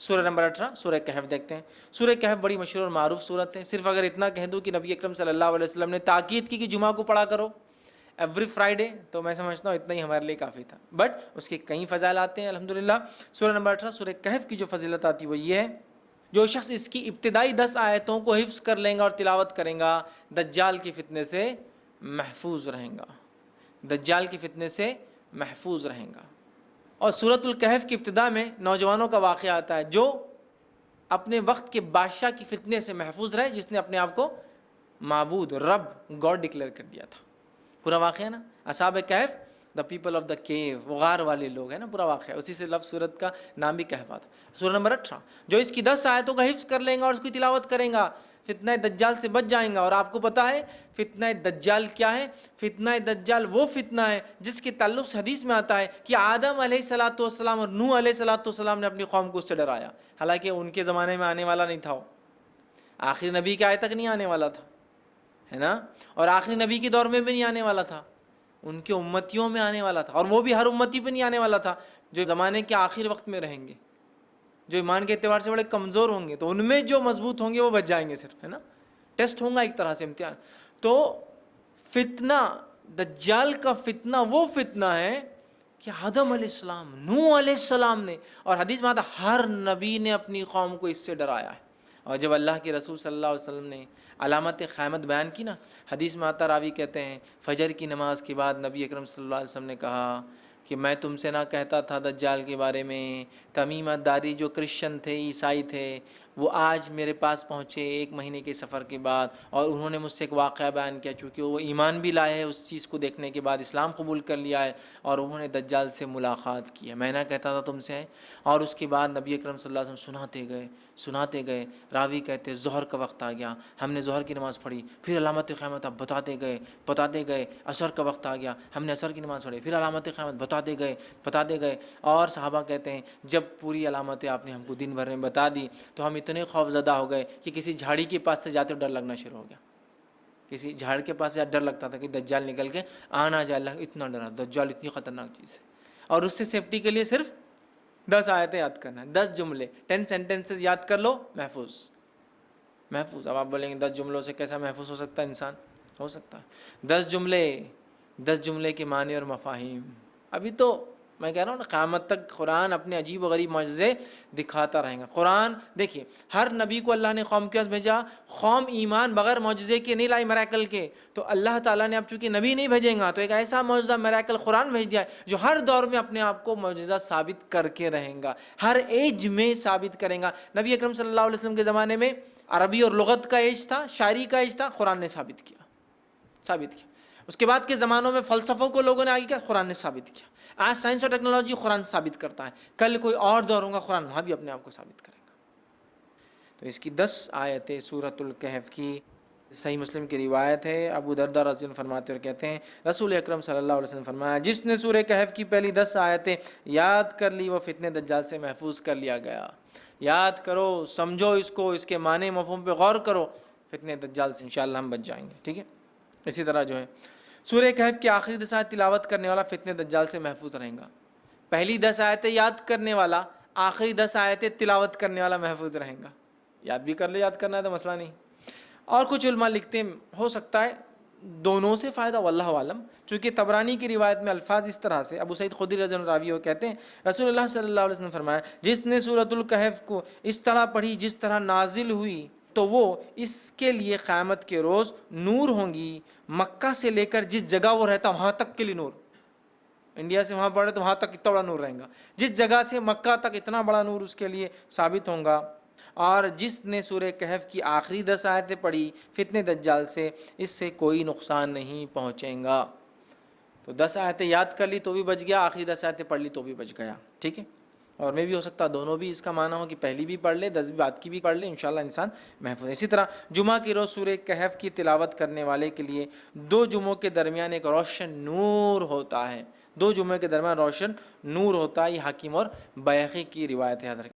سورہ نمبر 18 سورہ کہف دیکھتے ہیں۔ سورہ کہف بڑی مشہور اور معروف صورت ہے۔ صرف اگر اتنا کہہ دوں کہ نبی اکرم صلی اللہ علیہ وسلم نے تاکید کی کہ جمعہ کو پڑھا کرو ایوری فرائیڈے، تو میں سمجھتا ہوں اتنا ہی ہمارے لیے کافی تھا، بٹ اس کے کئی فضائل آتے ہیں الحمدللہ۔ سورہ نمبر 18 سورہ کہف کی جو فضیلت آتی ہے وہ یہ ہے، جو شخص اس کی ابتدائی 10 آیتوں کو حفظ کر لیں گا اور تلاوت کریں گا، دجال کے فتنے سے محفوظ رہیں گا، دجال کے فتنے سے محفوظ رہیں گا۔ اور سورۃ الکہف کی ابتدا میں نوجوانوں کا واقعہ آتا ہے جو اپنے وقت کے بادشاہ کی فتنے سے محفوظ رہے، جس نے اپنے آپ کو معبود رب گاڈ ڈکلیئر کر دیا تھا۔ پورا واقعہ نا اصحاب کہف، دا پیپل آف دا کیو، غار والے لوگ ہیں نا، پورا واقعہ اسی سے لفظ سورت کا نام بھی کہف آتا۔ سورہ نمبر 18 جو اس کی 10 آیتوں کا حفظ کر لیں گا اور اس کی تلاوت کریں گا، فتنہ دجال سے بچ جائیں گا۔ اور آپ کو پتہ ہے فتنہ دجال کیا ہے؟ فتنہ دجال وہ فتنہ ہے جس کے تعلق سے حدیث میں آتا ہے کہ آدم علیہ الصلوۃ والسلام اور نوح علیہ الصلوۃ والسلام نے اپنی قوم کو اس سے ڈرایا، حالانکہ ان کے زمانے میں آنے والا نہیں تھا، وہ آخری نبی کے آئے تک نہیں آنے والا تھا، ہے نا، اور آخری نبی کے دور میں بھی نہیں آنے والا تھا، ان کے امتیوں میں آنے والا تھا، اور وہ بھی ہر امتی پہ نہیں آنے والا تھا، جو زمانے کے آخر وقت میں رہیں گے، جو ایمان کے اعتبار سے بڑے کمزور ہوں گے، تو ان میں جو مضبوط ہوں گے وہ بچ جائیں گے صرف، ہے نا، ٹیسٹ ہوگا ایک طرح سے، امتحان۔ تو فتنہ دجال کا فتنہ وہ فتنہ ہے کہ آدم علیہ السلام، نوح علیہ السلام نے، اور حدیث میں آتا ہر نبی نے اپنی قوم کو اس سے ڈرایا ہے۔ اور جب اللہ کے رسول صلی اللہ علیہ وسلم نے علامت قیامت بیان کی نا، حدیث میں آتا، راوی کہتے ہیں فجر کی نماز کے بعد نبی اکرم صلی اللہ علیہ وسلم نے کہا کہ میں تم سے نہ کہتا تھا دجال کے بارے میں، تمیمت داری جو کرسچن تھے، عیسائی تھے، وہ آج میرے پاس پہنچے 1 مہینے کے سفر کے بعد، اور انہوں نے مجھ سے ایک واقعہ بیان کیا، چونکہ وہ ایمان بھی لائے ہیں اس چیز کو دیکھنے کے بعد، اسلام قبول کر لیا ہے، اور انہوں نے دجال سے ملاقات کی ہے، میں نہ کہتا تھا تم سے۔ اور اس کے بعد نبی اکرم صلی اللہ علیہ وسلم سناتے گئے، راوی کہتے ظہر کا وقت آ گیا، ہم نے ظہر کی نماز پڑھی، پھر علامت قیامت آپ بتاتے گئے، عصر کا وقت آ گیا، ہم نے عصر کی نماز پڑھی، پھر علامت قیامت بتاتے گئے، اور صحابہ کہتے ہیں جب پوری علامتیں آپ نے ہم کو دن بھر میں بتا دی تو ہم اتنے خوف زدہ ہو گئے کہ کسی جھاڑی کے پاس سے جاتے ڈر لگنا شروع ہو گیا، کسی جھاڑ کے پاس سے ڈر لگتا تھا کہ دجال نکل کے آ نہ جائے، اللہ اتنا ڈرا، دجال اتنی خطرناک چیز ہے۔ اور اس سے سیفٹی کے لیے صرف 10 آیتیں یاد کرنا ہے، 10 جملے، 10 سینٹنسز یاد کر لو، محفوظ۔ اب آپ بولیں گے 10 جملوں سے کیسا محفوظ ہو سکتا ہے انسان؟ ہو سکتا ہے 10 جملے کے معنی اور مفاہیم۔ ابھی تو میں کہہ رہا ہوں نا، قیامت تک قرآن اپنے عجیب و غریب معجزے دکھاتا رہیں گا۔ قرآن دیکھیے، ہر نبی کو اللہ نے قوم کے پاس بھیجا، قوم ایمان بغیر معجزے کے نہیں لائی، میریکل کے، تو اللہ تعالیٰ نے اب چونکہ نبی نہیں بھیجیں گا تو ایک ایسا معجزہ میریکل قرآن بھیج دیا ہے جو ہر دور میں اپنے آپ کو معجزہ ثابت کر کے رہیں گا، ہر ایج میں ثابت کریں گا۔ نبی اکرم صلی اللہ علیہ وسلم کے زمانے میں عربی اور لغت کا ایج تھا، شاعری کا ایج تھا، قرآن نے ثابت کیا۔ اس کے بعد کے زمانوں میں فلسفوں کو لوگوں نے آگے کیا، قرآن نے ثابت کیا۔ آج سائنس اور ٹیکنالوجی قرآن ثابت کرتا ہے، کل کوئی اور دور ہوگا قرآن وہاں بھی اپنے آپ کو ثابت کرے گا۔ تو اس کی 10 آیتیں سورۃ الکہف کی، صحیح مسلم کی روایت ہے، ابو درداء رضی اللہ عنہ فرماتے اور کہتے ہیں رسول اکرم صلی اللہ علیہ وسلم فرمایا، جس نے سورہ کہف کی پہلی 10 آیتیں یاد کر لی وہ فتنے دجال سے محفوظ کر لیا گیا۔ یاد کرو، سمجھو اس کو، اس کے معنی مفہوم پہ غور کرو، فتنے دجال سے انشاءاللہ ہم بچ جائیں گے، ٹھیک ہے۔ اسی طرح جو ہے سورہ کہف کی آخری 10 آیت تلاوت کرنے والا فتنے دجال سے محفوظ رہیں گا۔ پہلی 10 آیتیں یاد کرنے والا، آخری 10 آیتیں تلاوت کرنے والا محفوظ رہیں گا۔ یاد بھی کر لے، یاد کرنا ہے تو مسئلہ نہیں۔ اور کچھ علماء لکھتے ہیں ہو سکتا ہے دونوں سے فائدہ، واللہ عالم، چونکہ طبرانی کی روایت میں الفاظ اس طرح سے، ابو سعید خدری رضی اللہ عنہ راوی کہتے ہیں رسول اللہ صلی اللہ علیہ وسلم فرمایا، جس نے سورۃ الکہف کو اس طرح پڑھی جس طرح نازل ہوئی تو وہ اس کے لیے قیامت کے روز نور ہوں گی، مکہ سے لے کر جس جگہ وہ رہتا وہاں تک کے لیے نور، انڈیا سے وہاں پڑھے تو وہاں تک اتنا بڑا نور رہے گا، جس جگہ سے مکہ تک اتنا بڑا نور اس کے لیے ثابت ہوگا۔ اور جس نے سورہ کہف کی آخری 10 آیتیں پڑھی فتنے دجال سے، اس سے کوئی نقصان نہیں پہنچے گا۔ تو 10 آیتیں یاد کر لی تو بھی بچ گیا، آخری 10 آیتیں پڑھ لی تو بھی بچ گیا، ٹھیک ہے۔ اور میں بھی ہو سکتا دونوں بھی اس کا معنی ہو کہ پہلی بھی پڑھ لے، 10 بعد کی بھی پڑھ لے، انشاءاللہ انسان محفوظ ہے۔ اسی طرح جمعہ کی روز سورہ کہف کی تلاوت کرنے والے کے لیے 2 جمعوں کے درمیان ایک روشن نور ہوتا ہے، 2 جمعے کے درمیان روشن نور ہوتا ہے، یہ حاکم اور بیہقی کی روایت ہے، حضرت